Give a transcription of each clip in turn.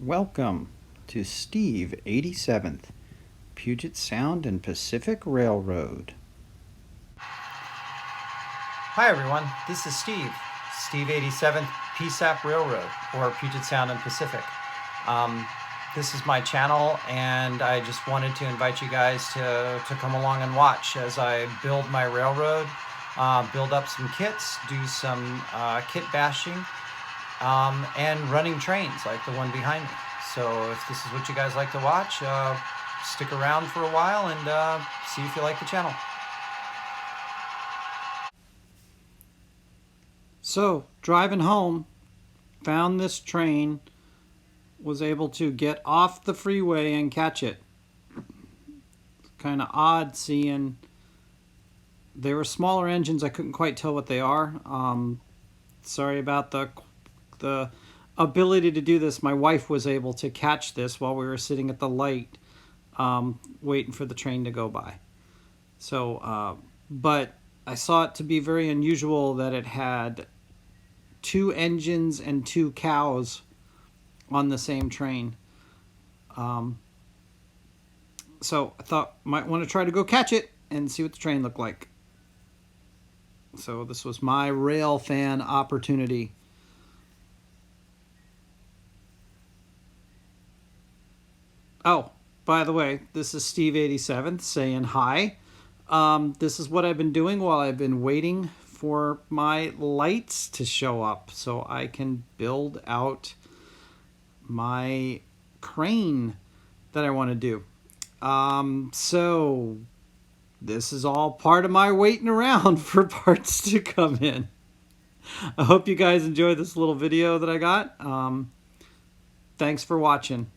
Welcome to Steve 87th, Puget Sound and Pacific Railroad. Hi everyone, this is Steve 87th PSAP Railroad, or Puget Sound and Pacific. This is my channel, and I just wanted to invite you guys to come along and watch as I build my railroad, build up some kits, do some kit bashing, and running trains like the one behind me. So if this is what you guys like to watch, stick around for a while and see if you like the channel. So, driving home, found this train, was able to get off the freeway and catch it. Kind of odd seeing. They were smaller engines. I couldn't quite tell what they are. Sorry about the ability to do this. My wife was able to catch this while we were sitting at the light, waiting for the train to go by. So, but I saw it to be very unusual that it had 2 engines and 2 cows on the same train. So I thought might want to try to go catch it and see what the train looked like. So this was my rail fan opportunity. Oh, by the way, this is Steve 87th saying hi. This is what I've been doing while I've been waiting for my lights to show up so I can build out my crane that I want to do. So this is all part of my waiting around for parts to come in. I hope you guys enjoyed this little video that I got. Thanks for watching.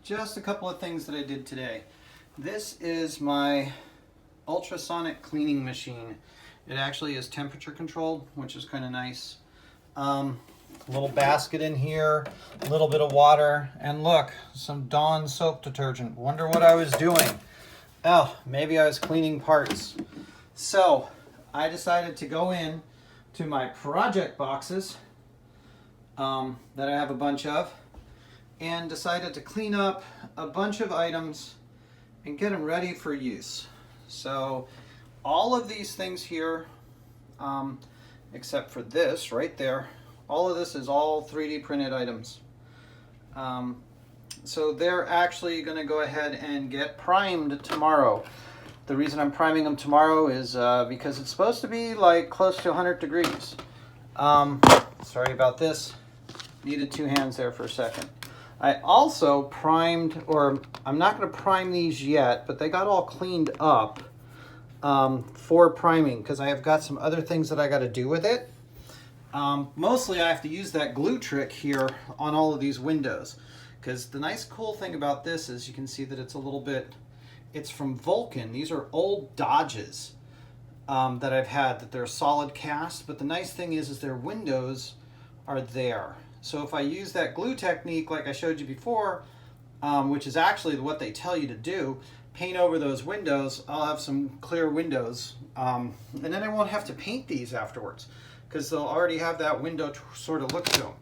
Just a couple of things that I did today. This is my ultrasonic cleaning machine. It actually is temperature controlled, which is kind of nice. A little basket in here, a little bit of water, and look, some Dawn soap detergent. Wonder what I was doing. Oh, maybe I was cleaning parts. So I decided to go in to my project boxes that I have a bunch of, and decided to clean up a bunch of items and get them ready for use. So all of these things here, except for this right there, all of this is all 3D printed items. So they're actually going to go ahead and get primed tomorrow. The reason I'm priming them tomorrow is because it's supposed to be like close to 100 degrees. Sorry about this. Needed 2 hands there for a second. I also primed, or I'm not going to prime these yet, but they got all cleaned up for priming because I have got some other things that I got to do with it. Mostly I have to use that glue trick here on all of these windows, because the nice cool thing about this is you can see that it's a little bit, it's from Vulcan. These are old Dodges that I've had, that they're solid cast, but the nice thing is their windows are there. So if I use that glue technique like I showed you before, which is actually what they tell you to do, paint over those windows, I'll have some clear windows, and then I won't have to paint these afterwards because they'll already have that window sort of look to them.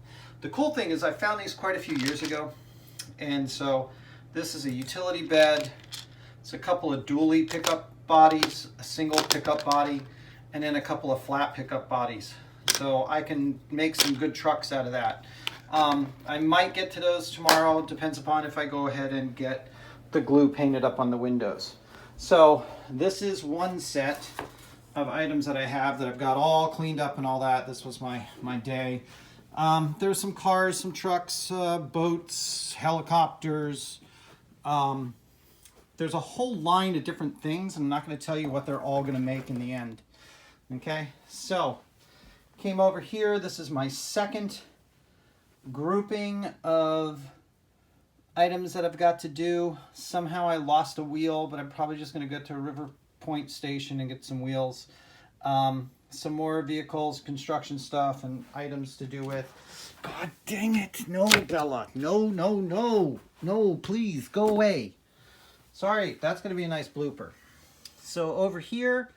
The cool thing is I found these quite a few years ago, and so this is a utility bed. It's a couple of dually pickup bodies, a single pickup body, and then a couple of flat pickup bodies. So I can make some good trucks out of that. I might get to those tomorrow, depends upon if I go ahead and get the glue painted up on the windows. So this is one set of items that I have that I've got all cleaned up and all that. This was my day. There's some cars, some trucks, boats, helicopters. There's a whole line of different things, and I'm not going to tell you what they're all going to make in the end. Okay, so came over here. This is my second grouping of items that I've got to do. Somehow I lost a wheel, but I'm probably just going to go to River Point Station and get some wheels. Some more vehicles, construction stuff, and items to do with. God dang it. No, Bella. No, no, no. No, please, go away. Sorry, that's going to be a nice blooper. So over here,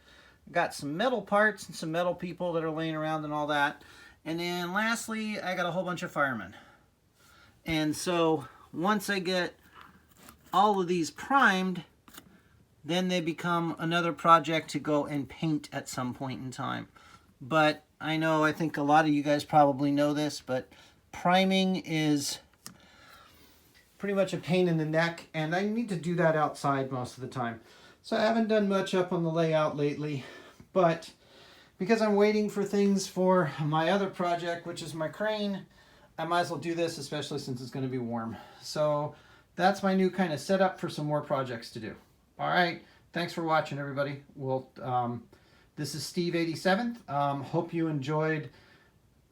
got some metal parts and some metal people that are laying around and all that. And then lastly, I got a whole bunch of firemen. And so once I get all of these primed, then they become another project to go and paint at some point in time. But I think a lot of you guys probably know this, but priming is pretty much a pain in the neck, and I need to do that outside most of the time. So I haven't done much up on the layout lately, but because I'm waiting for things for my other project, which is my crane, I might as well do this, especially since it's going to be warm. So that's my new kind of setup for some more projects to do. All right, thanks for watching, everybody. This is Steve 87th. Hope you enjoyed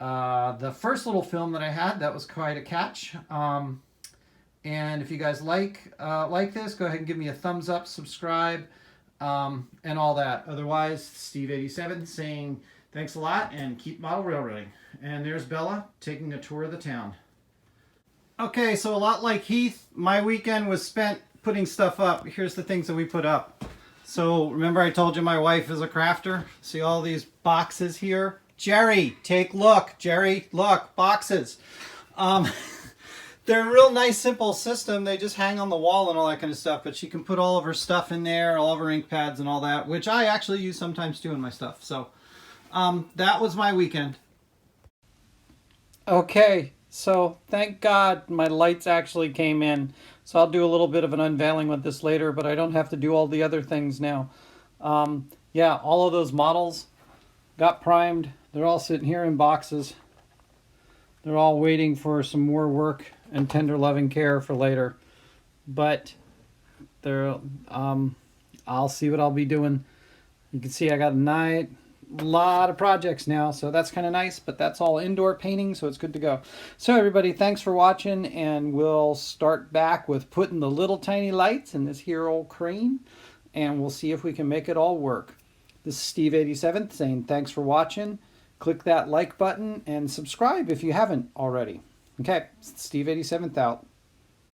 the first little film that I had. That was quite a catch. And if you guys like this, go ahead and give me a thumbs up, subscribe, and all that. Otherwise, Steve 87 saying thanks a lot and keep model railroading. And there's Bella taking a tour of the town. Okay, so a lot like Heath, my weekend was spent putting stuff up. Here's the things that we put up. So remember I told you my wife is a crafter? See all these boxes here? Jerry, take a look. Jerry, look, boxes. They're a real nice, simple system. They just hang on the wall and all that kind of stuff. But she can put all of her stuff in there, all of her ink pads and all that, which I actually use sometimes too in my stuff. So that was my weekend. Okay, so thank God my lights actually came in. So I'll do a little bit of an unveiling with this later, but I don't have to do all the other things now. Yeah, all of those models got primed. They're all sitting here in boxes. They're all waiting for some more work and tender loving care for later. But they're, I'll see what I'll be doing. You can see I got a lot of projects now, so that's kind of nice, but that's all indoor painting, so it's good to go. So everybody, thanks for watching, and we'll start back with putting the little tiny lights in this here old crane, and we'll see if we can make it all work. This is Steve 87th saying thanks for watching. Click that like button and subscribe if you haven't already. Okay, Steve 87th out.